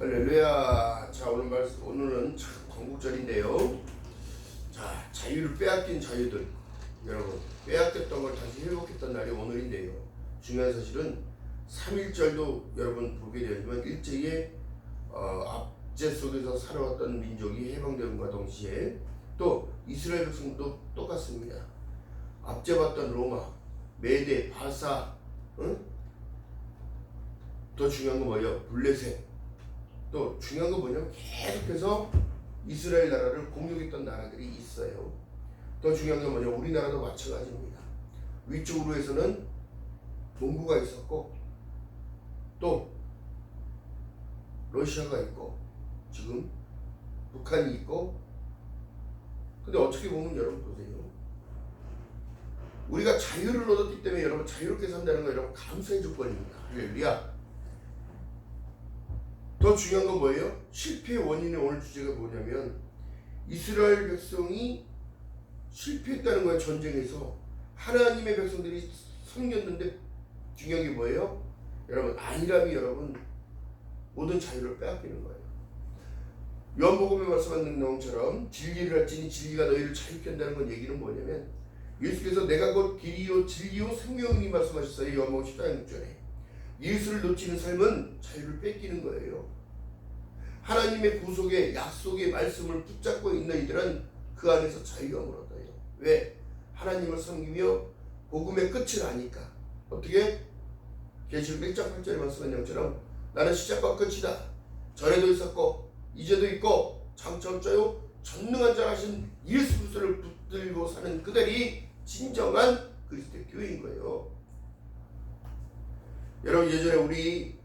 할렐루야. 자, 오늘은 참 건국절인데요. 자, 자유를 빼앗긴 자유들, 여러분 빼앗겼던 걸 다시 회복했던 날이 오늘인데요. 중요한 사실은 3.1절도 여러분 보게 되지만 일제의 압제 속에서 살아왔던 민족이 해방됨과 동시에 또 이스라엘 백성도 똑같습니다. 압제받던 로마, 메데, 바사, 더 중요한 건 뭐예요? 블레셋. 또 중요한 건 뭐냐면 계속해서 이스라엘 나라를 공격했던 나라들이 있어요. 더 중요한 건 뭐냐면 우리나라도 마찬가지입니다. 위쪽으로 해서는 동구가 있었고 또 러시아가 있고 지금 북한이 있고, 근데 어떻게 보면 여러분 보세요. 우리가 자유를 얻었기 때문에 여러분 자유롭게 산다는 거 여러분 감사의 조건입니다. 할렐루야. 더 중요한 건 뭐예요? 실패의 원인의 오늘 주제가 뭐냐면 이스라엘 백성이 실패했다는 거예요. 전쟁에서 하나님의 백성들이 섬겼는데 중요한 게 뭐예요? 여러분 안일함이 여러분 모든 자유를 빼앗기는 거예요. 요한복음에 말씀하는 내용처럼 진리를 할지니 진리가 너희를 자유케 한다는 건 얘기는 뭐냐면 예수께서 내가 곧 길이요 진리요 생명이니 말씀하셨어요. 요한복음 14장 6절에 예수를 놓치는 삶은 자유를 뺏기는 거예요. 하나님의 구속의 약속의 말씀을 붙잡고 있는 이들은 그 안에서 자유함을 얻어요. 왜? 하나님을 섬기며 복음의 끝을 아니까. 어떻게? 계시록 1장 8절에 말씀한 것처럼 나는 시작과 끝이다. 전에도 있었고 이제도 있고 장차 없자요 전능한 자라신 예수 그리스도를 붙들고 사는 그들이 진정한 그리스도의 교회인 거예요. 여러분 예전에 우리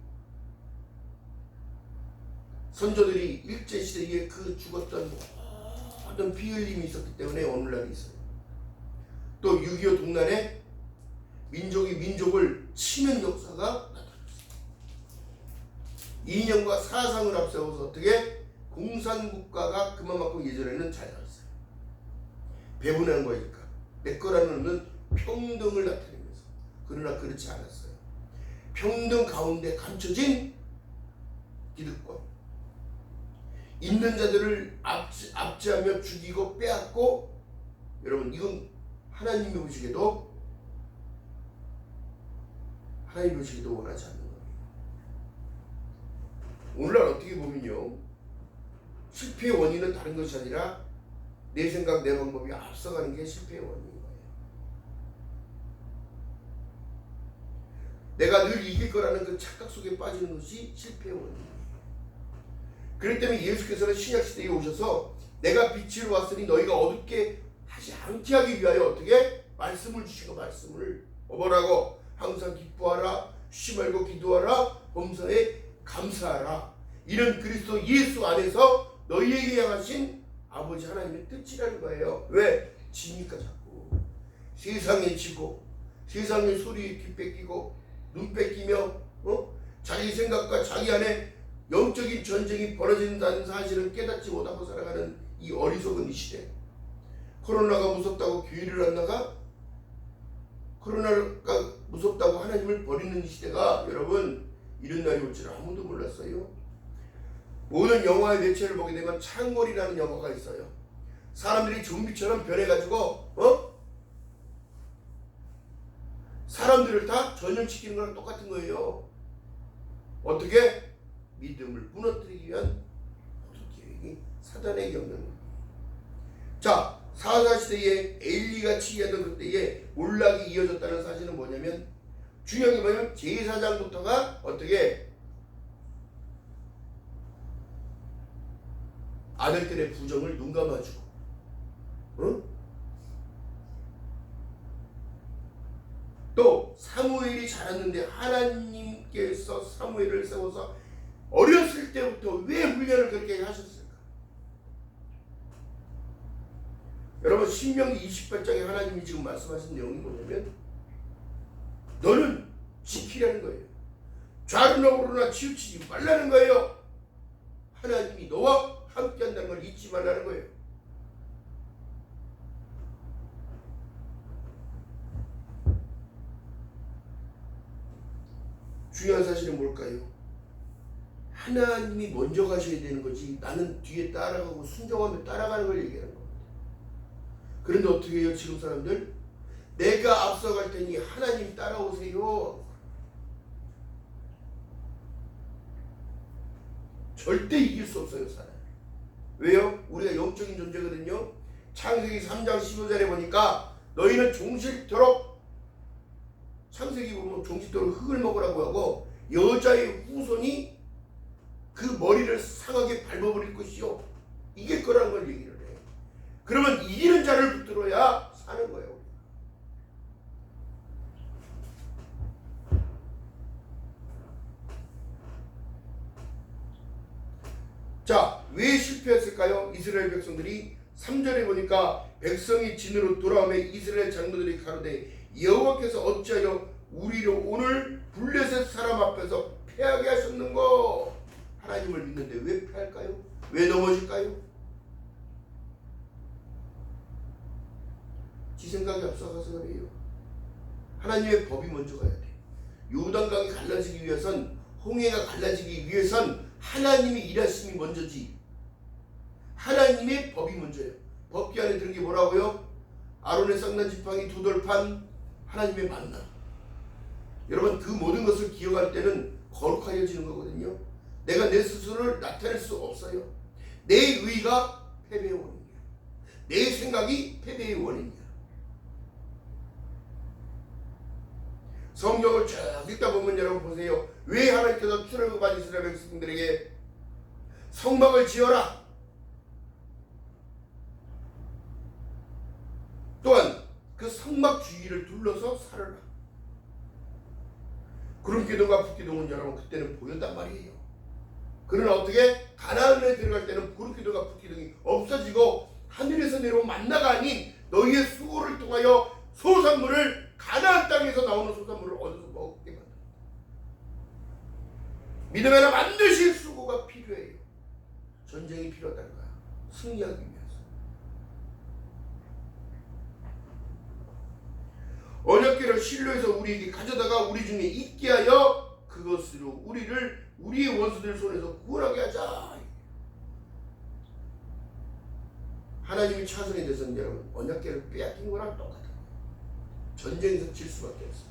선조들이 일제시대에 그 죽었던 모든 피 흘림이 있었기 때문에 오늘날이 있어요. 또 6.25 동란에 민족이 민족을 치는 역사가 나타났어요. 이념과 사상을 앞세워서 어떻게 공산국가가 그만큼 예전에는 잘 살았어요. 배분한 거니까 내 거라는 의는 평등을 나타내면서. 그러나 그렇지 않았어요. 평등 가운데 감춰진 기득권, 있는 자들을 압제하며 죽이고 빼앗고, 여러분 이건 하나님이 보시기에도 원하지 않는 거예요. 오늘날 어떻게 보면요, 실패의 원인은 다른 것이 아니라 내 생각 내 방법이 앞서가는 게 실패의 원인인 거예요. 내가 늘 이길 거라는 그 착각 속에 빠지는 것이 실패의 원인이에요. 그렇기 때문에 예수께서는 신약시대에 오셔서 내가 빛으로 왔으니 너희가 어둡게 하지 않게 하기 위하여 어떻게? 말씀을 주시고 말씀을 뭐라고? 항상 기뻐하라, 쉬지 말고 기도하라, 범사에 감사하라. 이런 그리스도 예수 안에서 너희에게 향하신 아버지 하나님의 뜻이라는 거예요. 왜? 지니까 자꾸 세상에 지고 세상의 소리에 귀 뺏기고 눈 뺏기며 자기 생각과 자기 안에 영적인 전쟁이 벌어진다는 사실을 깨닫지 못하고 살아가는 이 어리석은 이 시대. 코로나가 무섭다고 교회를 안 나가? 코로나가 무섭다고 하나님을 버리는 이 시대가 여러분 이런 날이 올 줄 아무도 몰랐어요. 모든 영화의 매체를 보게 되면 창궐이라는 영화가 있어요. 사람들이 좀비처럼 변해가지고 사람들을 다 전염시키는 거랑 똑같은 거예요. 어떻게? 믿음을 무너뜨리기 위한 모든 계획이 사단의 경영입니다. 자, 사사시대에 엘리가 치하던 그때에 몰락이 이어졌다는 사실은 뭐냐면 중요한 게 뭐냐면 제사장부터가 어떻게 아들들의 부정을 눈 감아주고 또 사무엘이 자랐는데 하나님께서 사무엘을 세워서 어렸을 때부터 왜 훈련을 그렇게 하셨을까? 여러분 신명기 28장에 하나님이 지금 말씀하신 내용이 뭐냐면 너는 지키라는 거예요. 좌로나 우로나 치우치지 말라는 거예요. 하나님이 너와 함께 한다는 걸 잊지 말라는 거예요. 중요한 사실은 뭘까요? 하나님이 먼저 가셔야 되는 거지 나는 뒤에 따라가고 순종하며 따라가는 걸 얘기하는 겁니다. 그런데 어떻게 해요 지금 사람들? 내가 앞서갈 테니 하나님 따라오세요. 절대 이길 수 없어요 사람. 왜요? 우리가 영적인 존재거든요. 창세기 3장 15절에 보니까 너희는 종실토록, 창세기 보면 종실토록 흙을 먹으라고 하고 여자의 후손이 그 머리를 상하게 밟아버릴 것이요 이길 거라는 걸 얘기를 해요. 그러면 이기는 자를 붙들어야 사는 거예요. 자, 왜 실패했을까요? 이스라엘 백성들이 3절에 보니까 백성이 진으로 돌아오며 이스라엘 장로들이 가로되 여호와께서 어찌하여 우리를 오늘 블레셋 사람 앞에서 패하게 하셨는고? 하나님을 믿는데 왜 패할까요? 왜 넘어질까요? 지 생각이 앞서가서 그래요. 하나님의 법이 먼저 가야 돼. 요단강이 갈라지기 위해선, 홍해가 갈라지기 위해선 하나님이 일하심이 먼저지. 하나님의 법이 먼저예요. 법기 안에 들은 게 뭐라고요? 아론의 쌍난 지팡이 두 돌판, 하나님의 만나. 여러분 그 모든 것을 기억할 때는 거룩하여지는 거거든요. 내가 내 스스로를 나타낼 수 없어요. 내 의가 패배의 원인이야. 내 생각이 패배의 원인이야. 성경을 쭉 읽다 보면 여러분 보세요. 왜 하나님께서 출애굽한 이스라엘 백성들에게 성막을 지어라, 또한 그 성막 주위를 둘러서 살아라. 구름기둥과 북기둥은 여러분 그때는 보였단 말이에요. 그러나 어떻게 가나안에 들어갈 때는 구름기둥과 북기둥이 없어지고 하늘에서 내려온 만나가 아닌 너희의 수고를 통하여 소산물을, 가나안 땅에서 나오는 소산물을 얻어서 먹게 만든다. 믿음에는 반드시 수고가 필요해요. 전쟁이 필요하다는 거야. 승리하기 위해서. 언약궤를 실로에서 우리에게 가져다가 우리 중에 있게 하여 그것으로 우리를 우리의 원수들 손에서 구원하게 하자. 하나님이 차선에 대해서는 여러분 언약궤를 빼앗긴 거랑 똑같아요. 전쟁에서 질 수밖에 없어요.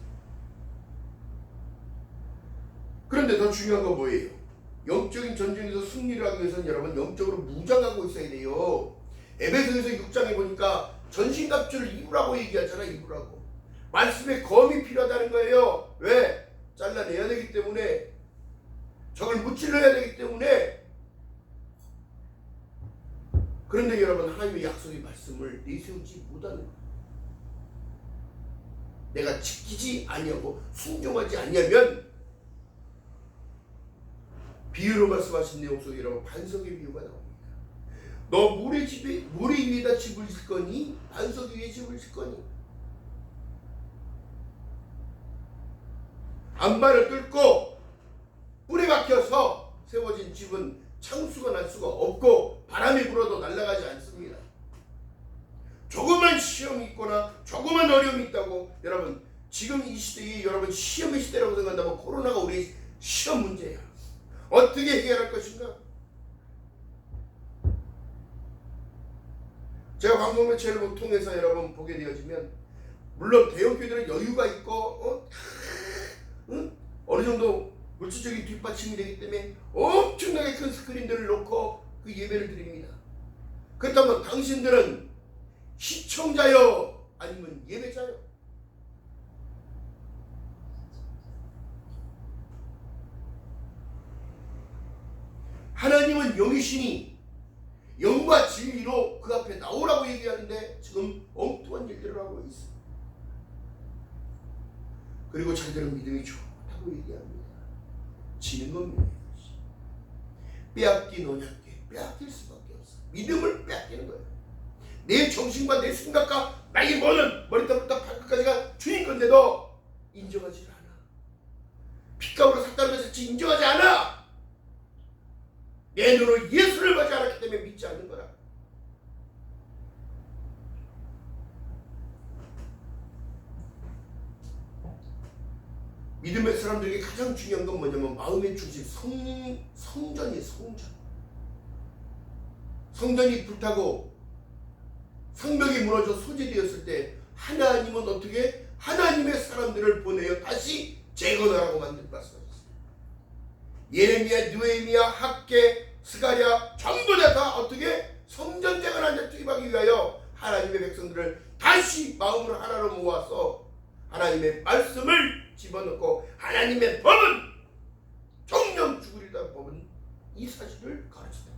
그런데 더 중요한 건 뭐예요? 영적인 전쟁에서 승리를 하기 위해서는 여러분 영적으로 무장하고 있어야 돼요. 에베소에서 6장에 보니까 전신갑주를 입으라고 얘기하잖아. 입으라고. 말씀에 검이 필요하다는 거예요. 왜? 잘라내야 되기 때문에, 적을 무찔러야 되기 때문에. 그런데 여러분 하나님의 약속의 말씀을 내세우지 못하는 거예요. 내가 지키지 아니하고 순종하지 아니하면, 비유로 말씀하신 내용 속에 여러분 반석의 비유가 나옵니다. 너 모래 위에다 집을 질 거니 반석 위에 집을 질 거니? 안반을 뚫고 뿔에 박혀서 세워진 집은 창수가 날 수가 없고 바람이 불어도 날아가지 않습니다. 조그만 시험이 있거나 조그만 어려움이 있다고, 여러분 지금 이 시대에 여러분 시험의 시대라고 생각한다면 코로나가 우리 시험 문제야. 어떻게 해결할 것인가? 제가 방송매체를 통해서 여러분 보게 되어지면, 물론 대형교회들은 여유가 있고 어느 정도 물질적인 뒷받침이 되기 때문에 엄청나게 큰 스크린들을 놓고 그 예배를 드립니다. 그렇다면 당신들은 시청자요 아니면 예배자요? 하나님은 영이시니 영과 진리로 그 앞에 나오라고 얘기하는데 지금 엉뚱한 일들을 하고 있어요. 그리고 자기들은 믿음이 좋다고 얘기합니다. 지는 겁니다. 빼앗긴 언약궤, 빼앗길 수밖에 없어. 믿음을 빼앗기는 거예요. 내 정신과 내 생각과 나의 모든 머리부터 발끝까지가 주인 건데도 인정하지 않아. 핏값으로 샀다는 것을 인정하지 않아. 내 눈으로 예수를 보지 않았기 때문에 믿지 않는 거라. 믿음의 사람들에게 가장 중요한 건 뭐냐면 마음의 중심, 성전이에요. 성전이 불타고 성벽이 무너져 소재되었을 때 하나님은 어떻게 하나님의 사람들을 보내어 다시 재건하라고 만든 말씀이었습니다. 예레미야, 느헤미야, 학개, 스가랴 전부 다 어떻게 성전 재건하는 데 투입하기 위하여 하나님의 백성들을 다시 마음으로 하나로 모아서 하나님의 말씀을 집어넣고 하나님의 법은 정령 죽으리다 법은 이 사실을 가르친다.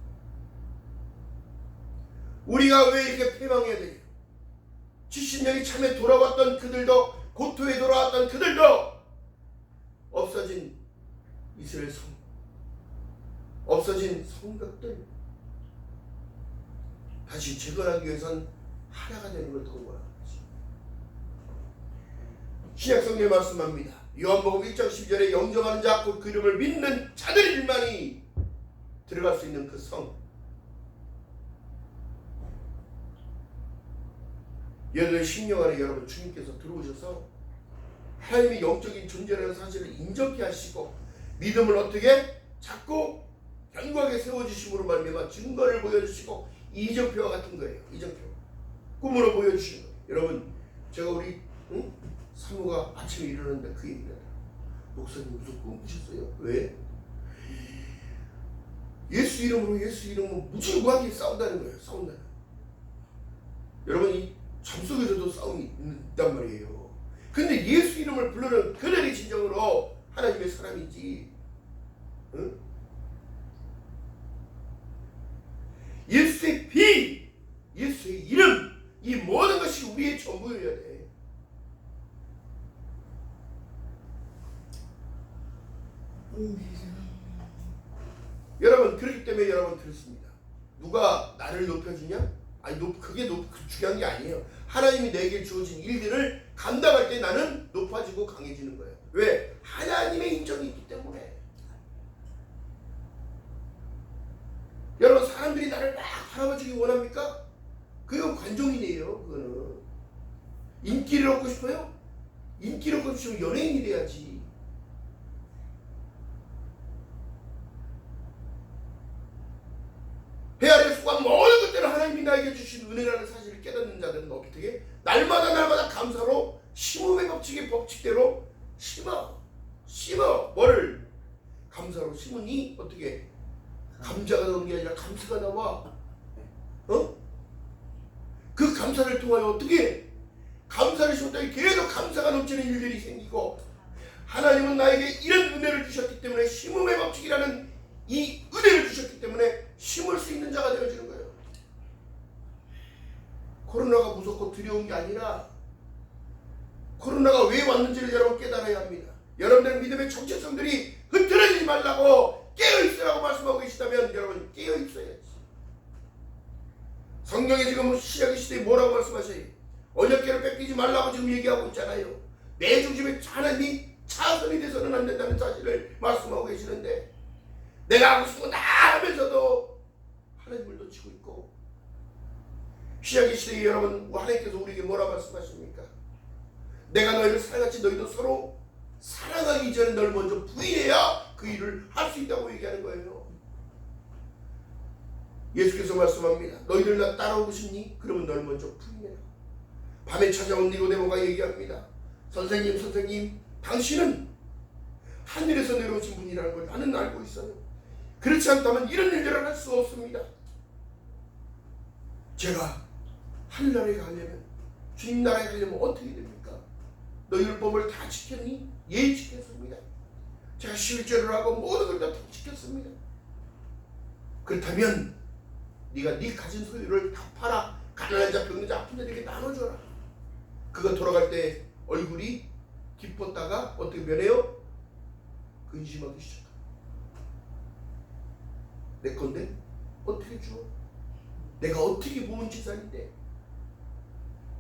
우리가 왜 이렇게 패망해야 되냐? 70년이 참에 돌아왔던 그들도, 고토에 돌아왔던 그들도 없어진 이스라엘 없어진 성벽들 다시 재건하기 위해선 하나가 되는 걸 더 원합니다. 신약성경에 말씀합니다. 요한복음 1장 12절에 영접하는 자, 곧 그 이름을 믿는 자들일만이 들어갈 수 있는 그 성. 여러분의 심령 안에 여러분 주님께서 들어오셔서 하나님의 영적인 존재라는 사실을 인정케 하시고 믿음을 어떻게 자꾸 견고하게 세워주심으로 말미암아 증거를 보여주시고 이정표와 같은 거예요. 이정표 꿈으로 보여주시는 거예요. 여러분 제가 우리 사모가 아침에 일어났는데 그 얘기를 하더라고요. 목사님 무슨 꿈 꾸셨어요? 왜? 예수 이름으로 무지무하게 싸운다는 거예요. 싸운다는. 여러분 이 잠속에서도 싸움이 있단 말이에요. 근데 예수 이름을 부르는 그들이 진정으로 하나님의 사람이지. 응? 예수의 피, 예수의 이름, 이 모든 것이 우리의 전부여야 돼. 여러분 그렇기 때문에 여러분 그렇습니다. 누가 나를 높여주냐? 아니 그게 중요한 게 아니에요. 하나님이 내게 주어진 일들을 감당할 때 나는 높아지고 강해지는 거예요. 왜? 하나님의 인정이 있기 때문에. 여러분 사람들이 나를 막 바라봐주기 원합니까? 그건 관종이네요. 그거는 인기를 얻고 싶어요? 인기를 얻고 싶으면 연예인이 돼야지. 배 아래 수고한 모든 것들을 하나님이 나에게 주신 은혜라는 사실을 깨닫는 자들은 어떻게 날마다 감사로 심음의 법칙대로 심어 뭐를 감사로 심으니 어떻게 감자가 나오는 게 아니라 감사가 나와. 그 감사를 통하여 어떻게 감사를 심었더니 계속 감사가 넘치는 일들이 생기고 하나님은 나에게 이런 은혜를 주셨기 때문에 심음의 법칙이라는 이 은혜를 주셨기 때문에 심을 수 있는 자가 되어지는 거예요. 코로나가 무섭고 두려운 게 아니라 코로나가 왜 왔는지를 여러분 깨달아야 합니다. 여러분들 믿음의 정체성들이 흐트러지지 말라고 깨어있으라고 말씀하고 계시다면 여러분 깨어있어야지. 성경에 지금 신약의 시대에 뭐라고 말씀하셔요? 언약궤를 뺏기지 말라고 지금 얘기하고 있잖아요. 내 중심에 하나님이 차선이 돼서는 안 된다는 사실을 말씀하고 계시는데 내가 하고 싶은 거 다 하면서도 하나님을 놓치고 있고 신약의 시대에 여러분 하나님께서 우리에게 뭐라 말씀하십니까? 내가 너희를 사랑같이 너희도 서로 사랑하기 전에 널 먼저 부인해야 그 일을 할 수 있다고 얘기하는 거예요. 예수께서 말씀합니다. 너희들 나 따라오고 싶니? 그러면 널 먼저 부인해라. 밤에 찾아온 니고데모가 얘기합니다. 선생님 당신은 하늘에서 내려오신 분이라는 걸 나는 알고 있어요. 그렇지 않다면 이런 일들을 할 수 없습니다. 제가 하늘나라에 가려면 주님 나라에 가려면 어떻게 됩니까? 너 율법을 다 지켰니? 예, 지켰습니다. 제가 십일제를 하고 모든 걸 다 지켰습니다. 그렇다면 네가 네 가진 소유를 다 팔아 가난한 자, 병든 자, 아픈 자들에게 나눠줘라. 그가 돌아갈 때 얼굴이 기뻤다가 어떻게 변해요? 근심하기 시작합니다. 내 건데 어떻게 줘? 내가 어떻게 모은 재산인데?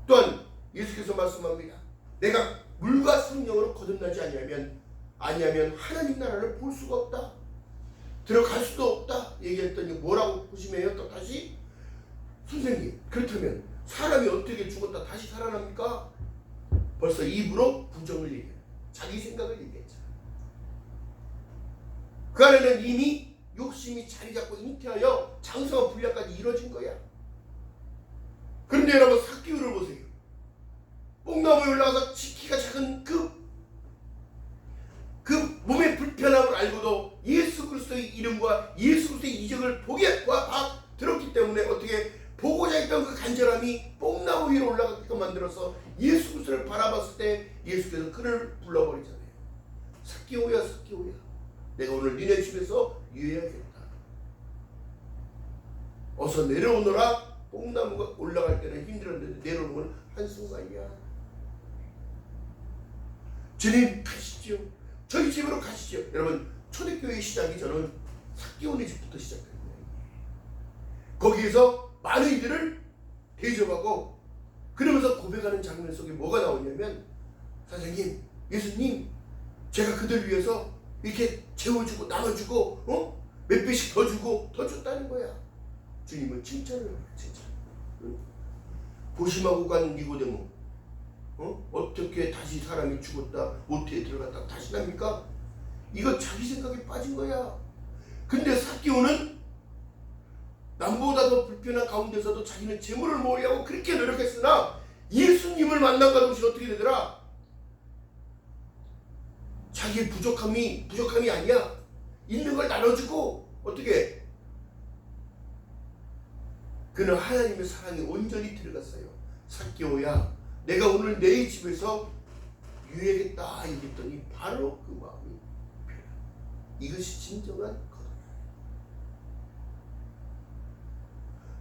또한 예수께서 말씀합니다. 내가 물과 성령으로 거듭나지 아니하면 하나님 나라를 볼 수가 없다. 들어갈 수도 없다. 얘기했더니 뭐라고 보시면요? 또 다시 선생님 그렇다면 사람이 어떻게 죽었다 다시 살아납니까? 벌써 입으로 부정을 얘기해요. 자기 생각을 얘기했잖아. 그 안에는 이미 욕심이 자리 잡고 잉태하여 장성한 분량까지 이루어진 거야. 그런데 여러분 삭개오를 보세요. 뽕나무에 올라가서 지키가 작은 그 몸의 불편함을 알고도 예수 그리스도의 이름과 예수 그리스도의 이적을 보게 들었기 때문에 어떻게 보고자 했던 그 간절함이 뽕나무 위로 올라가게끔 만들어서 예수 그리스도를 바라봤을 때 예수께서 그를 불러버리잖아요. 삭개오야 삭개오야, 내가 오늘 니네 집에서 유해야겠다. 어서 내려오너라. 뽕나무가 올라갈 때는 힘들었는데 내려오는 건 한순간이야. 주님 가시죠. 저희 집으로 가시죠. 여러분 초대교회의 시작이 저는 삭개오네 집부터 시작된 거예요. 거기에서 많은 이들을 대접하고 그러면서 고백하는 장면 속에 뭐가 나오냐면, 선생님, 예수님, 제가 그들 위해서 이렇게 재워주고 나눠주고 몇 배씩 더 주고 더 줬다는 거야. 주님은 칭찬을 해요. 칭찬. 고심하고 간 니고데모, 어떻게 다시 사람이 죽었다 모태에 들어갔다 다시 납니까? 이거 자기 생각에 빠진 거야. 근데 삭개오는 남보다 더 불편한 가운데서도 자기는 재물을 모으려고 그렇게 노력했으나 예수님을 만난과 동시에 어떻게 되더라? 자기의 부족함이 아니야. 있는 걸 나눠주고 어떻게? 그는 하나님의 사랑에 온전히 들어갔어요. 삭개오야, 내가 오늘 내 집에서 유해겠다 얘기했더니 바로 그 마음이 변해. 이것이 진정한 거듭남.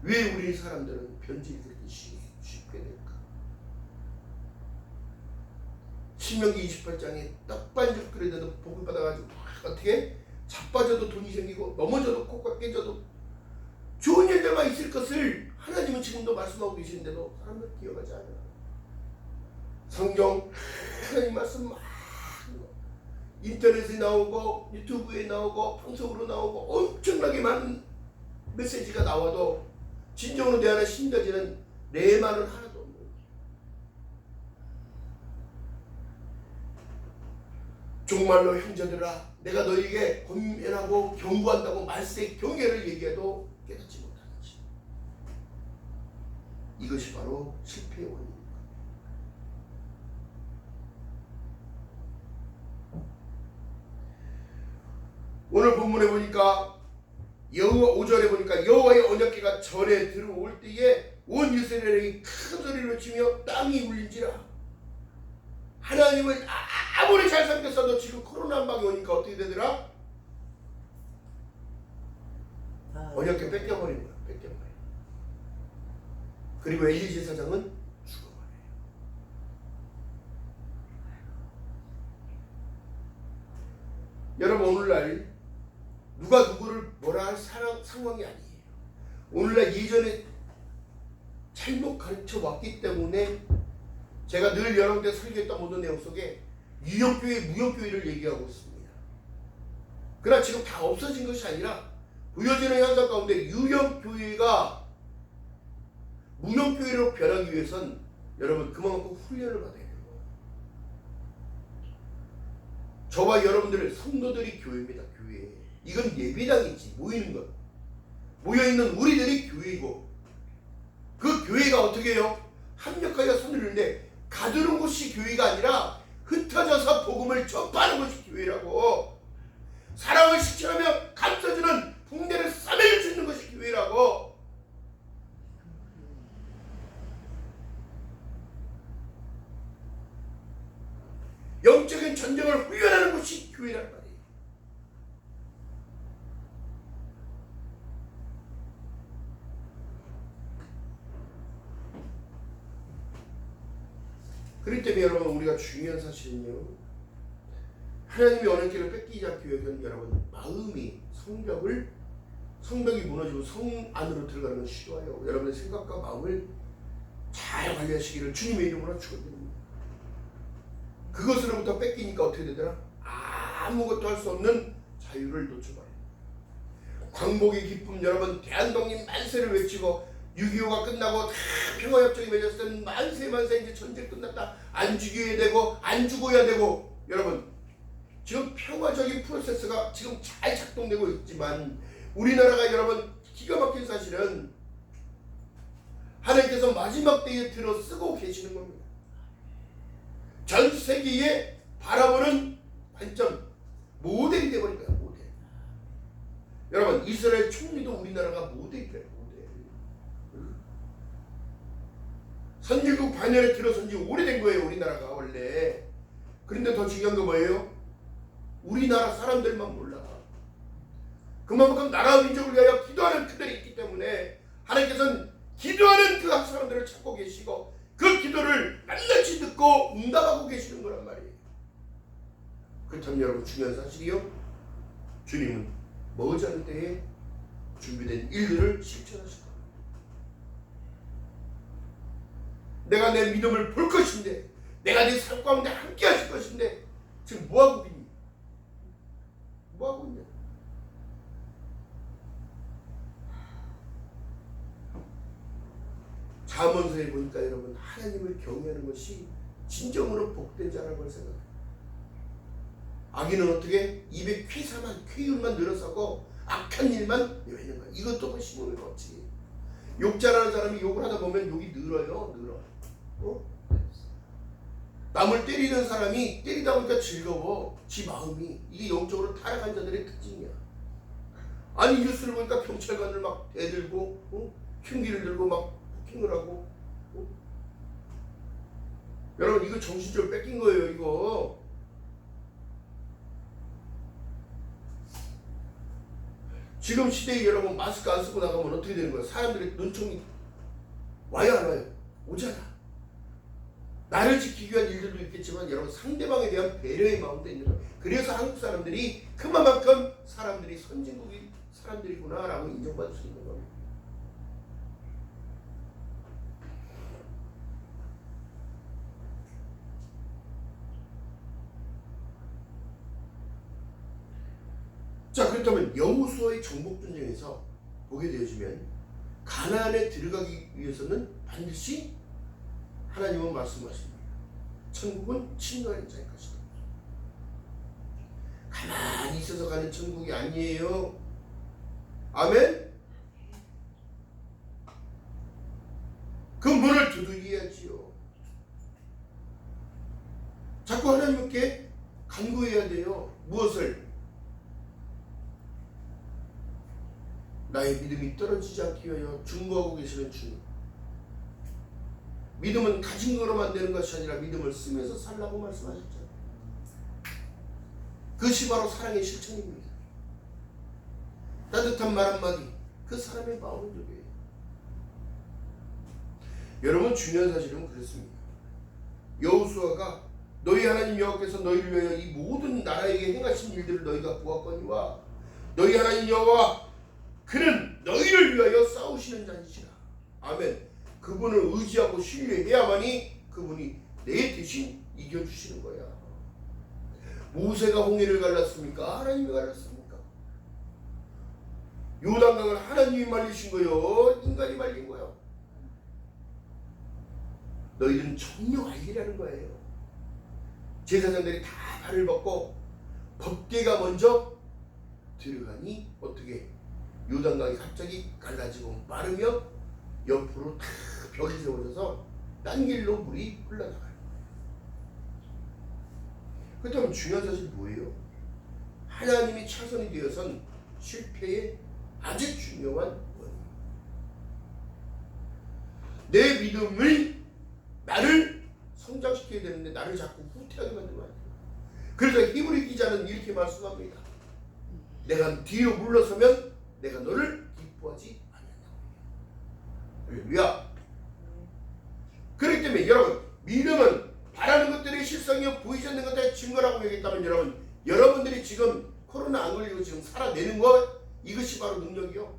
왜 우리 사람들은 변질이 그렇게 쉽게 될까? 신명기 28장에 떡반죽 끓여도 복을 받아가지고 어떻게 자빠져도 돈이 생기고 넘어져도 코가 깨져도 좋은 일들만 있을 것을 하나님은 지금도 말씀하고 계시는데도 사람들 기억하지 않아요. 성경 하나님 말씀 막 인터넷에 나오고 유튜브에 나오고 방송으로 나오고 엄청나게 많은 메시지가 나와도 진정으로 내 안에 심겨지는 내 말은 하나도 없는 거예요. 정말로 형제들아, 내가 너에게 권면하고 경고한다고 말세 경계를 얘기해도 깨닫지 못하는지. 이것이 바로 실패의 원인입니다. 오늘 본문에 보니까 5절에 보니까 여호와의 언약궤가 절에 들어올 때에 온 이스라엘이 큰 소리를 외치며 땅이 울린지라. 하나님은 아무리 잘 삼켰어도 지금 코로나 한 방이 오니까 어떻게 되더라? 언약궤 뺏겨버린 거야. 뺏겨버려. 그리고 엘리 제사장은 죽어버려요. 여러분 오늘날 누가 누구를 뭐라 할 상황이 아니에요. 오늘날 예전에 잘못 가르쳐 왔기 때문에 제가 늘 여러분께 설교했던 모든 내용 속에 유형교회, 무형교회를 얘기하고 있습니다. 그러나 지금 다 없어진 것이 아니라 보여지는 현상 가운데 유형교회가 무형교회로 변하기 위해선 여러분 그만큼 훈련을 받아야 돼요. 저와 여러분들의 성도들이 교회입니다. 교회. 이건 예배당이지. 모이는 것. 모여있는 우리들이 교회이고 그 교회가 어떻게 해요? 합력하여 손을 드는데 가두는 곳이 교회가 아니라 흩어져서 복음을 전파하는 것이 교회라고. 사랑을 실천하며 감싸주는 붕대를 싸매일 수 있는 것이 교회라고. 영적인 전쟁을 훈련하는 것이 교회란 말이에요. 그렇기 때문에 여러분 우리가 중요한 사실은요, 하나님이 언약궤를 뺏기지 않기 위해서는 여러분 마음이 성벽이 무너지고 성 안으로 들어가는 건 싫어요. 여러분의 생각과 마음을 잘 관리하시기를 주님의 이름으로 축원드립니다. 그것으로부터 뺏기니까 어떻게 되더라? 아무것도 할 수 없는 자유를 놓쳐버려요. 광복의 기쁨, 여러분 대한독립 만세를 외치고 6.25가 끝나고 다 평화협정이 맺었을 때는 만세 이제 전쟁 끝났다. 안 죽여야 되고 안 죽어야 되고 여러분 지금 평화적인 프로세스가 지금 잘 작동되고 있지만 우리나라가 여러분 기가 막힌 사실은 하나님께서 마지막 때에 들어 쓰고 계시는 겁니다. 전 세계에 바라보는 관점 모델이 되어버린 거야. 모델. 여러분 이스라엘 총리도 우리나라가 모델이래요. 모델. 선진국 반열에 들어선 지 오래된 거예요. 우리나라가 원래. 그런데 더 중요한 거 뭐예요? 우리나라 사람들만 몰라. 그만큼 나라 민족을 위하여 기도하는 그들이 있기 때문에 하나님께서는 기도하는 그 사람들을 찾고 계시고 그 기도를 낱낱이 듣고 응답하고 계시는 거란 말이에요. 그렇다면 여러분 중요한 사실이요. 주님은 머지않은 때에 준비된 일들을 실천하실 겁니다. 내가 내 믿음을 볼 것인데 내가 네 삶 가운데 함께 하실 것인데 지금 뭐하고 있니? 뭐하고 있냐? 잠언서에 보니까 여러분 하나님을 경외하는 것이 진정으로 복된 자라는 걸 생각해요. 악인은 어떻게? 입에 쾌율만 늘어서고 악한 일만 내뱉는 거야. 이것도 그 심음의 법칙이에요. 욕 잘하는 사람이 욕을 하다 보면 욕이 늘어요. 남을 때리는 사람이 때리다 보니까 즐거워. 지 마음이. 이게 영적으로 타락한 자들의 특징이야. 아니 뉴스를 보니까 경찰관을 막 대들고 흉기를 들고 막 폭행을 하고 여러분 이거 정신줄 뺏긴 거예요. 이거 지금 시대에 여러분 마스크 안 쓰고 나가면 어떻게 되는 거예요? 사람들이 눈총이 와요 안 와요? 오잖아. 나를 지키기 위한 일들도 있겠지만 여러분 상대방에 대한 배려의 마음도 있는 거예요. 그래서 한국 사람들이 그만큼 사람들이 선진국인 사람들이구나 라고 인정받을 수 있는 겁니다. 자 그렇다면 여호수아의 정복전쟁에서 보게 되어지면 가나안에 들어가기 위해서는 반드시 하나님은 말씀하십니다. 천국은 친노하는 자의 것이다. 가만히 있어서 가는 천국이 아니에요. 아멘? 그 문을 두드려야지요. 자꾸 하나님께 간구해야 돼요. 무엇을? 나의 믿음이 떨어지지 않기 위하여 중보하고 계시는 주님. 믿음은 가진 거로만 되는 것이 아니라 믿음을 쓰면서 살라고 말씀하셨잖아요. 그것이 바로 사랑의 실천입니다. 따뜻한 말 한마디, 그 사람의 마음을 누려요. 여러분 중요한 사실은 그렇습니다. 여호수아가 너희 하나님 여호와께서 너희를 위하여 이 모든 나라에게 행하신 일들을 너희가 보았거니와 너희 하나님 여호와 그는 너희를 위하여 싸우시는 자이시라. 아멘. 그분을 의지하고 신뢰해야만이 그분이 내 대신 이겨주시는 거야. 모세가 홍해를 갈랐습니까? 하나님이 갈랐습니까? 요단강을 하나님이 말리신 거요? 인간이 말린 거요? 너희는 정령 알리라는 거예요. 제사장들이 다 발을 벗고 법궤가 먼저 들어가니 어떻게 요단강이 갑자기 갈라지고 마르며 옆으로 다 벽이 세워져서 딴 길로 물이 흘러나가요. 그렇다면 중요한 사실이 뭐예요? 하나님이 차선이 되어선 실패의 아주 중요한 원인. 내 믿음을 나를 성장시켜야 되는데 나를 자꾸 후퇴하게 만들면 안 돼요. 그래서 히브리 기자는 이렇게 말씀합니다. 내가 뒤로 물러서면 내가 너를 기뻐하지 않는다. 할렐루야. 그렇기 때문에 여러분 믿음은 바라는 것들의 실상이요 보이지 않는 것들의 증거라고 얘기했다면 여러분들이 지금 코로나 안 걸리고 지금 살아내는 것 이것이 바로 능력이요.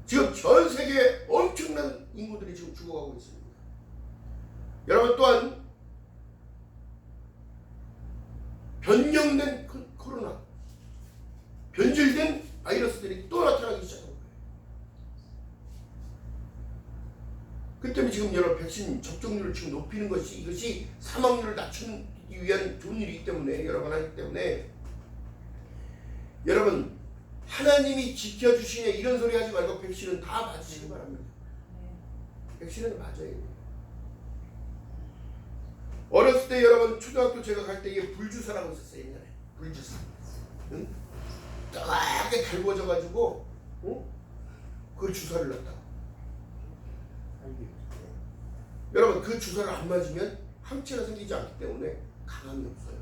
지금 전 세계에 엄청난 인구들이 지금 죽어가고 있습니다. 여러분 또한 변경된 코로나 변질된 바이러스들이 또 나타나기 시작한 거예요. 그 때문에 지금 여러분 백신 접종률을 지금 높이는 것이 이것이 사망률을 낮추기 위한 좋은 일이기 때문에 여러분 하기 때문에 여러분 하나님이 지켜주시네 이런 소리 하지 말고 백신은 다 맞으시기 바랍니다. 백신은 맞아야 돼요. 어렸을 때 여러분 초등학교 제가 갈 때 이게 불주사라고 있었어요. 옛날에 불주사. 응? 딱하게 달궈져가지고 그 주사를 놨다고. 여러분 그 주사를 안 맞으면 항체가 생기지 않기 때문에 감염이 없어요.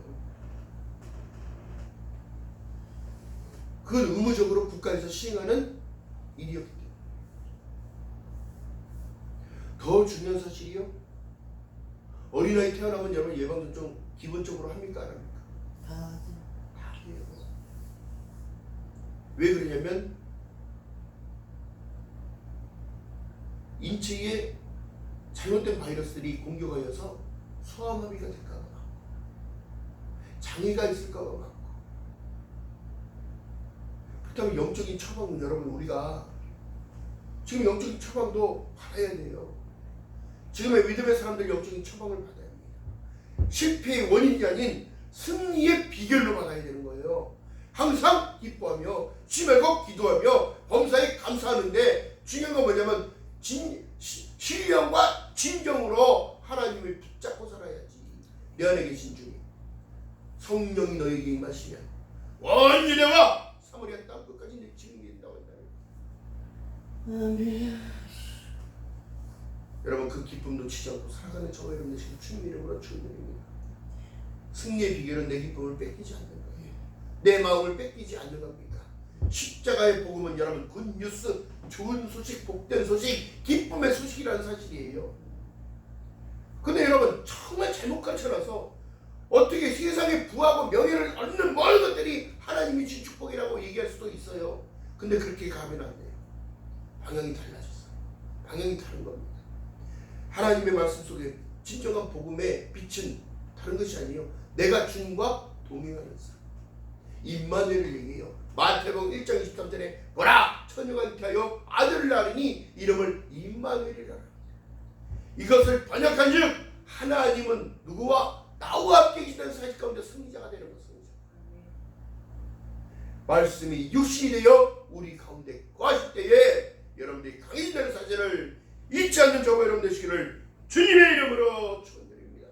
그건 의무적으로 국가에서 시행하는 일이었기 때문에. 더 중요한 사실이요. 어린아이 태어나면 여러분 예방접종 기본적으로 합니까 안 합니까? 다 해요. 왜 그러냐면 인체에 잘못된 바이러스들이 공격하여서 소아마비가 될까 봐 장애가 있을까 봐 막고. 그렇다면 영적인 처방은 여러분 우리가 지금 영적인 처방도 받아야 돼요. 지금의 믿음의 사람들 영적인 처방을 받아야 합니다. 실패의 원인이 아닌 승리의 비결로 받아야 되는 거예요. 항상 기뻐하며 쉬지 말고 기도하며 범사에 감사하는데 중요한 건 뭐냐면 신령과 진정으로 하나님을 붙잡고 살아야지. 내 안에 계신 주님 성령이 너에게 임하시면 원죄와 사마리아 땅 끝까지 내 증인이 된다고 한다는. 아멘. 여러분 그 기쁨 놓치지 않고 살아가는 저와 여러분들 지금 주님 이름으로 축원드립니다. 승리의 비결은 내 기쁨을 뺏기지 않는 거예요. 내 마음을 뺏기지 않는 겁니다. 십자가의 복음은 여러분 굿뉴스, 좋은 소식, 복된 소식, 기쁨의 소식이라는 사실이에요. 근데 여러분 정말 잘못 가르쳐놔서 어떻게 세상에 부하고 명예를 얻는 모든 것들이 하나님이 주신 축복이라고 얘기할 수도 있어요. 근데 그렇게 가면 안 돼요. 방향이 달라졌어요. 방향이 다른 겁니다. 하나님의 말씀 속에 진정한 복음의 빛은 다른 것이 아니에요. 내가 주님과 동행하는 사람. 임마누엘을 얘기해요. 마태복음 1장 23절에 보라 처녀가 잉태하여 아들을 낳으니 이름을 임마누엘이라. 이것을 번역한즉 하나님은 누구와 나와 함께 계시다는 사실 가운데 승리자가 되는 것입니다. 말씀이 육신이 되어 우리 가운데 거하실 때에 여러분들이 강해진다는 사실을 잊지 않는 저와 여러분 되시기를 주님의 이름으로 축원드립니다.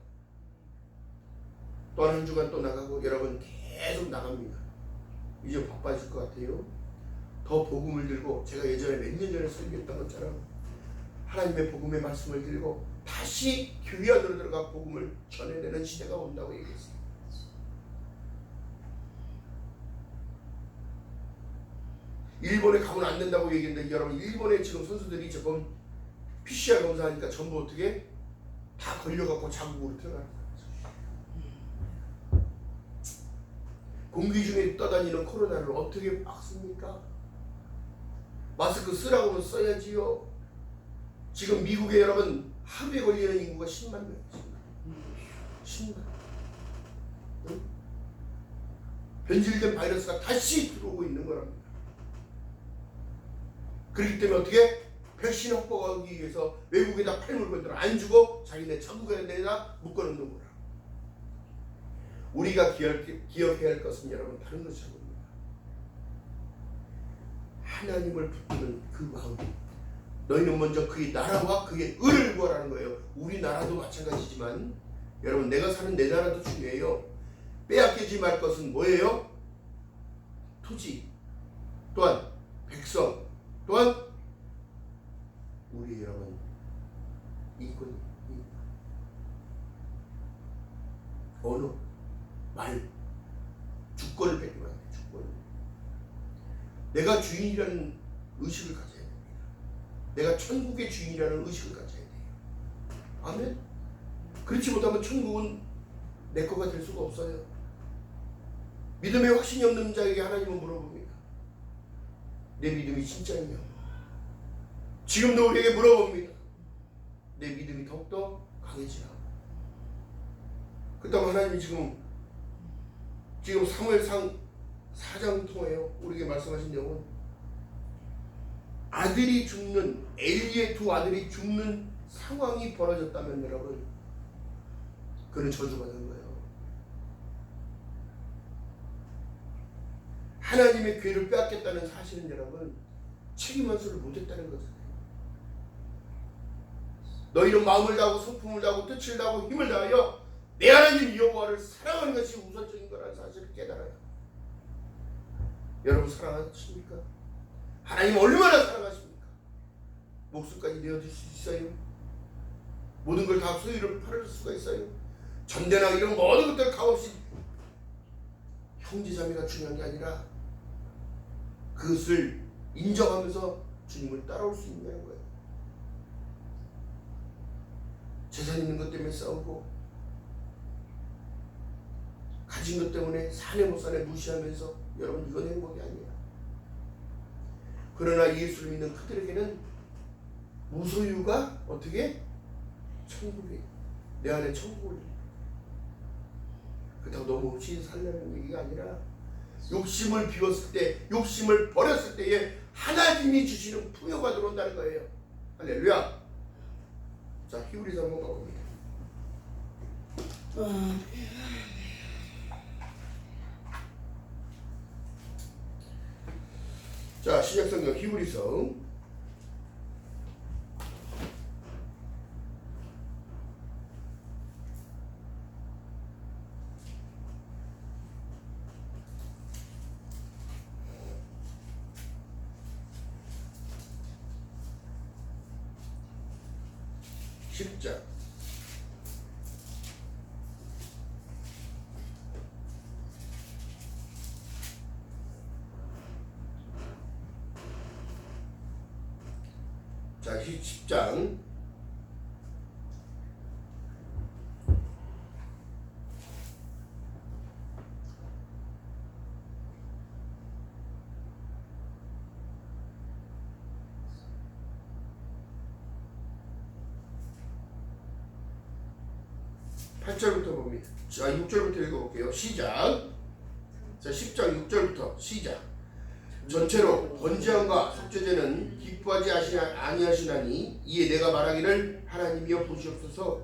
또 한 주간 또 나가고 여러분 계속 나갑니다. 이제 바빠질 것 같아요. 더 복음을 들고 제가 예전에 몇 년 전에 설교했던 것처럼 하나님의 복음의 말씀을 들고 다시 교회 안으로 들어가 복음을 전해내는 시대가 온다고 얘기했어요. 일본에 가면 안 된다고 얘기했는데 여러분 일본에 지금 선수들이 지금 PCR 검사하니까 전부 어떻게 다 걸려갖고 자국으로 들어가는 거예요. 공기 중에 떠다니는 코로나를 어떻게 막습니까? 마스크 쓰라고 하면 써야지요. 지금 미국에 여러분 하루에 걸리는 인구가 10만 명. 10만. 응? 변질된 바이러스가 다시 들어오고 있는 거랍니다. 그렇기 때문에 어떻게 백신 확보하기 위해서 외국에다 팔 물건들을 안 주고 자기네 자국에다 묶어놓는 거라. 우리가 기억해야 할 것은 여러분 다른 것이 아닙니다. 하나님을 붙드는 그 마음. 너희는 먼저 그의 나라와 그의 의를 구하라는 거예요. 우리나라도 마찬가지지만 여러분 내가 사는 내 나라도 중요해요. 빼앗기지 말 것은 뭐예요? 토지, 또한 백성, 또한 우리 여러분 이권, 언어, 말, 주권을 뺏기면 안 돼. 주권. 내가 주인이라는 의식을 가져야 됩니다. 내가 천국의 주인이라는 의식을 가져야 돼요. 아멘. 그렇지 못하면 천국은 내 거가 될 수가 없어요. 믿음의 확신이 없는 자에게 하나님은 물어봅니다. 내 믿음이 진짜냐? 지금도 우리에게 물어봅니다. 내 믿음이 더욱더 강해지라. 그렇다고 하나님이 지금 사무엘상 4장 통해요. 우리에게 말씀하신 내용은 아들이 죽는 엘리의 두 아들이 죽는 상황이 벌어졌다면 여러분, 그는 저주받은 거예요. 하나님의 괴를 빼앗겼다는 사실은 여러분, 책임 완수를 못했다는 것이에요. 너희는 마음을 다하고 성품을 다하고 뜻을 다하고 힘을 다하여 내 하나님 여호와를 사랑하는 것이 우선적인 거라는 사실을 깨달아요. 여러분 사랑하십니까? 하나님 얼마나 사랑하십니까? 목숨까지 내어줄 수 있어요? 모든 걸 다 소유를 팔을 수가 있어요? 전대나 이런 모든 것들 값없이 형제자매가 중요한 게 아니라 그것을 인정하면서 주님을 따라올 수 있냐는 거예요. 재산 있는 것 때문에 싸우고 가진 것 때문에 사내 못 사내 무시하면서 여러분 이건 행복이 아니에요. 그러나 예수를 믿는 그들에게는 무소유가 어떻게? 천국이에요. 내 안에 천국을. 그렇다고 너무 없이 살려는 얘기가 아니라 욕심을 비웠을 때, 욕심을 버렸을 때에 하나님이 주시는 풍요가 들어온다는 거예요. 할렐루야. 자, 히브리서 한번 가봅니다. 자, 신약성경 히브리서 10장 자, 10장 8절부터 봅니다. 자, 6절부터 읽어볼게요. 시작. 자, 10장 6절부터 시작. 전체로 번제함과 속죄제는 기뻐하지 아니하시나니 이에 내가 말하기를 하나님이여 보시옵소서.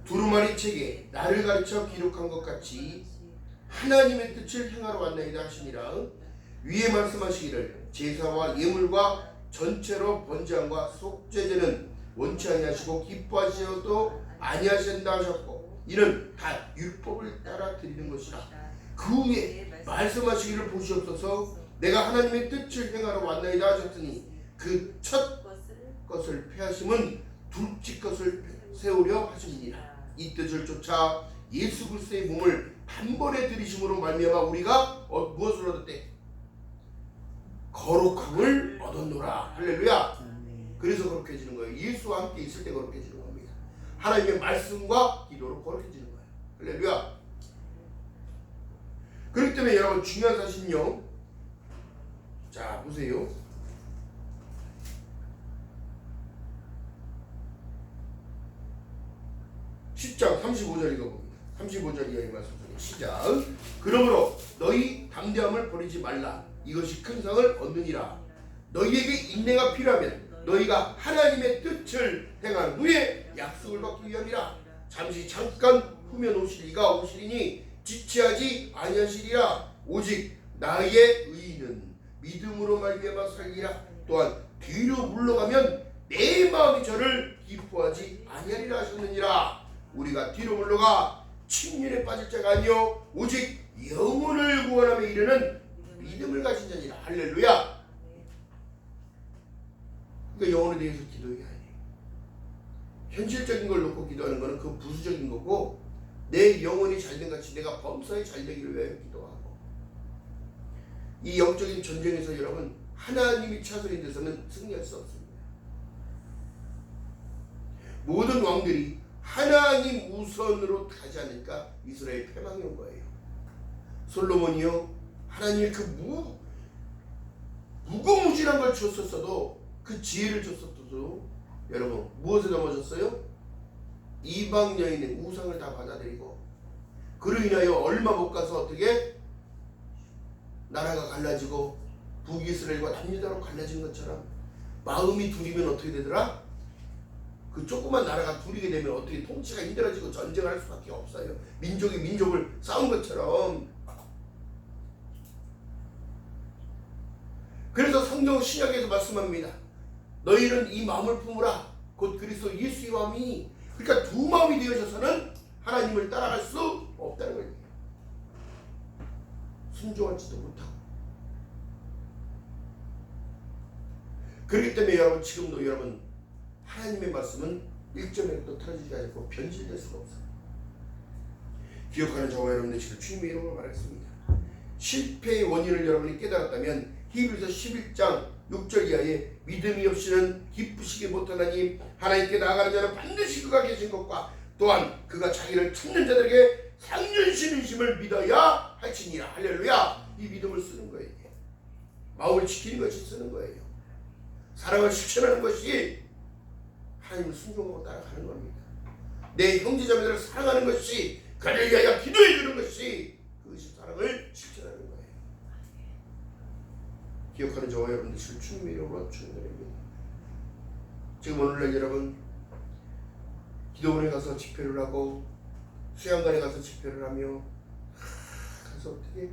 두루마리 책에 나를 가르쳐 기록한 것 같이 하나님의 뜻을 행하러 왔나이다 하시니라. 위에 말씀하시기를 제사와 예물과 전체로 번제함과 속죄제는 원치 아니하시고 기뻐하시어도 아니하신다 하셨고 이는 다 율법을 따라 드리는 것이라. 그 후에 말씀하시기를 보시옵소서. 내가 하나님의 뜻을 행하러 왔나이다 하셨으니 그 첫 것을 폐하심은 둘째 것을 세우려 하심이니라. 이 뜻을 쫓아 예수 그리스도의 몸을 단번에 들이심으로 말미암아 우리가 무엇을 얻었대? 거룩함을 얻었노라. 할렐루야. 그래서 거룩해지는 거예요. 예수와 함께 있을 때 거룩해지는 겁니다. 하나님의 말씀과 기도로 거룩해지는 거예요. 할렐루야. 그렇기 때문에 여러분 중요한 사실은요. 자, 보세요. (10장) 35절 읽어봅니다. 35절 이하의 말씀 중에 시작. 그러므로 너희 담대함을 버리지 말라. 이것이 큰 상을 얻느니라. 너희에게 인내가 필요하면 너희가 하나님의 뜻을 행한 후에 약속을 받기 위함이라. 잠깐 후면 오시리가 오시리니 지체하지 아니하시리라. 오직 나의 의인은 믿음으로 말미암아 살리라. 또한 뒤로 물러가면 내 마음이 저를 기뻐하지 아니하리라 하셨느니라. 우리가 뒤로 물러가 침륜에 빠질 자가 아니요 오직 영혼을 구원함에 이르는 믿음을 가진 자니라. 할렐루야. 그러니까 영혼에 대해서 기도해야 해. 현실적인 걸 놓고 기도하는 것은 그 부수적인 거고, 내 영혼이 잘된 같이 내가 범사에 잘되기를 위하여 기도하고, 이 영적인 전쟁에서 여러분 하나님이 차선이 돼서는 승리할 수 없습니다. 모든 왕들이 하나님 우선으로 가지 않으니까 이스라엘 패망이 온 거예요. 솔로몬이요, 하나님의 그 무궁무진한 걸 줬었어도, 그 지혜를 줬었어도 여러분 무엇에 넘어졌어요? 이방 여인의 우상을 다 받아들이고, 그로 인하여 얼마 못 가서 어떻게 나라가 갈라지고 북이스라엘과 남유다로 갈라진 것처럼 마음이 둘이면 어떻게 되더라? 그 조그만 나라가 둘이게 되면 어떻게 통치가 힘들어지고 전쟁을 할 수밖에 없어요. 민족이 민족을 싸운 것처럼. 그래서 성경 신약에서 말씀합니다. 너희는 이 마음을 품으라. 곧 그리스도 예수의 마음이. 그러니까 두 마음이 되어져서는 하나님을 따라갈 수 없다는 거예요. 순종하지도 못하고. 그렇기 때문에 여러분, 지금도 여러분 하나님의 말씀은 일점에도 틀어지지 않고 변질될 수가 없어요. 기억하는 저와 여러분들 지금 주님의 이름으로 말했습니다. 실패의 원인을 여러분이 깨달았다면 히브리서 11장 6절 이하에 믿음이 없이는 기쁘시게 못하나니 하나님께 나아가는 자는 반드시 그가 계신 것과 또한 그가 자기를 찾는 자들에게 상륜신이심을 믿어야 할지니라. 할렐루야. 이 믿음을 쓰는 거예요. 마음을 지키는 것이 쓰는 거예요. 사랑을 실천하는 것이 하나님을 순종하고 따라가는 겁니다. 내 형제자매들을 사랑하는 것이, 그를 위하여 기도해 주는 것이, 그것이 사랑을 실천하는 거예요. 기억하는 저와 여러분들 지금 주님의 이름으로 축원드립니다. 지금 오늘날 여러분 기도원에 가서 집회를 하고 수양관에 가서 집회를 하며 가서 어떻게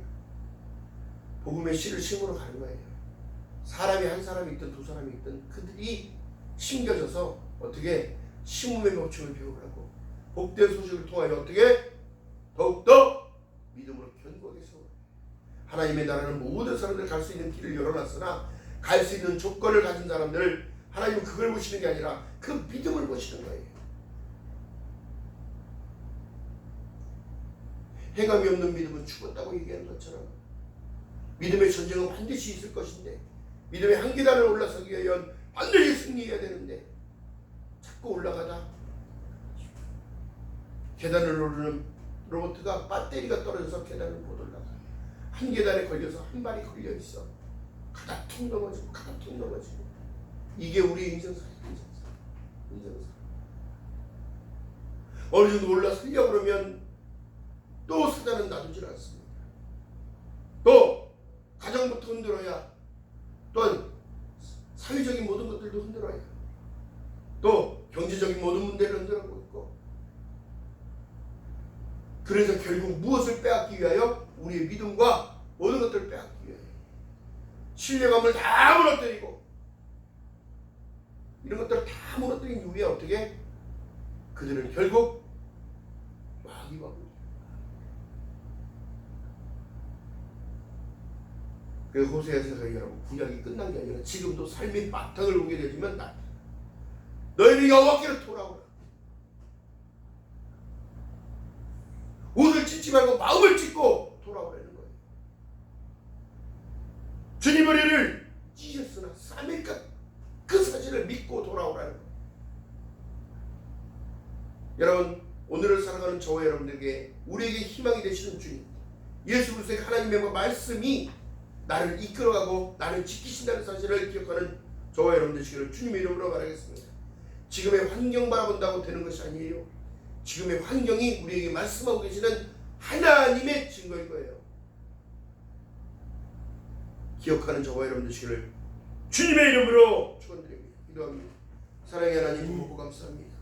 복음의 씨를 심으러 가는 거예요. 사람이 한 사람이 있든 두 사람이 있든 그들이 심겨져서 어떻게 심음의 법칙을 배우라고 복된 소식을 통하여 어떻게 더욱더 믿음으로 견고하게 세워요. 하나님의 나라는 모든 사람들 갈 수 있는 길을 열어놨으나 갈 수 있는 조건을 가진 사람들을 하나님은 그걸 보시는 게 아니라 그 믿음을 보시는 거예요. 행함이 없는 믿음은 죽었다고 얘기하는 것처럼 믿음의 전쟁은 반드시 있을 것인데 믿음의 한 계단을 올라서기 위하여 반드시 승리해야 되는데 자꾸 올라가다 계단을 오르는 로봇가 배터리가 떨어져서 계단을 못 올라가. 한 계단에 걸려서 한 발이 걸려있어. 가다 툭 넘어지고 가다 툭 넘어지고. 이게 우리의 인생사예요. 인생사. 어느 정도 올라서려고 그러면 또 사단은 놔두질 않습니다. 또 가정부터 흔들어야, 또한 사회적인 모든 것들도 흔들어야, 또 경제적인 모든 문제를 흔들고 있고, 그래서 결국 무엇을 빼앗기 위하여? 우리의 믿음과 모든 것들을 빼앗기 위하여 신뢰감을 다 무너뜨리고 이런 것들을 다 무너뜨린 이후에 어떻게? 그들은 결국 마귀와 그 호세아서가 여러분 구약이 끝난 게 아니라 지금도 삶의 바탕을 보게 되지만 너희는 여호와께로 돌아오라. 옷을 찢지 말고 마음을 찢고 돌아오라는 거예요. 주님 우리를 찢었으나 싸매까 그 사실을 믿고 돌아오라는 거예요. 여러분 오늘을 살아가는 저와 여러분들에게 우리에게 희망이 되시는 주님 예수 그리스도의 하나님의 말씀이 나를 이끌어가고 나를 지키신다는 사실을 기억하는 저와 여러분들 되시기를 주님의 이름으로 바라겠습니다. 지금의 환경 바라본다고 되는 것이 아니에요. 지금의 환경이 우리에게 말씀하고 계시는 하나님의 증거인 거예요. 기억하는 저와 여러분들 되시기를 주님의 이름으로 축원드립니다. 기도합니다. 사랑의 하나님 보고 감사합니다.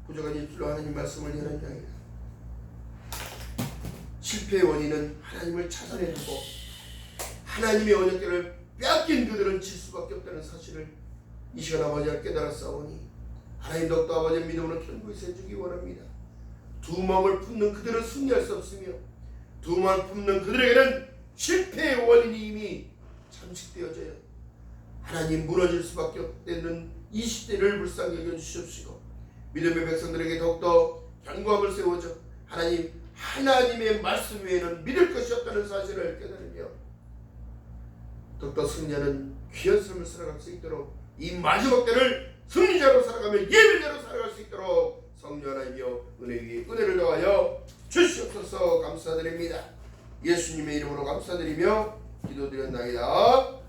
부족한 입술로 하나님 말씀을 전합니다. 실패의 원인은 하나님을 찾아내고 하나님의 언약궤를 빼앗긴 그들은 질 수밖에 없다는 사실을 이 시간 아버지가 깨달았사오니 하나님 더욱더 아버지의 믿음으로 견고히 세주기 원합니다. 두 마음을 품는 그들은 승리할 수 없으며 두 마음을 품는 그들에게는 실패의 원인이 이미 잠식되어져요. 하나님 무너질 수밖에 없는 이 시대를 불쌍히 여겨주시옵시고 믿음의 백성들에게 더욱더 견고함을 세워줘 하나님의 말씀 외에는 믿을 것이 없다는 사실을 깨달으며 더욱더 승리하는 귀한 삶을 살아갈 수 있도록 이 마지막 때를 승리자로 살아가며 예배자로 살아갈 수 있도록 성령 하나님이여 은혜 위에 은혜를 더하여 주시옵소서. 감사드립니다. 예수님의 이름으로 감사드리며 기도드렸나이다.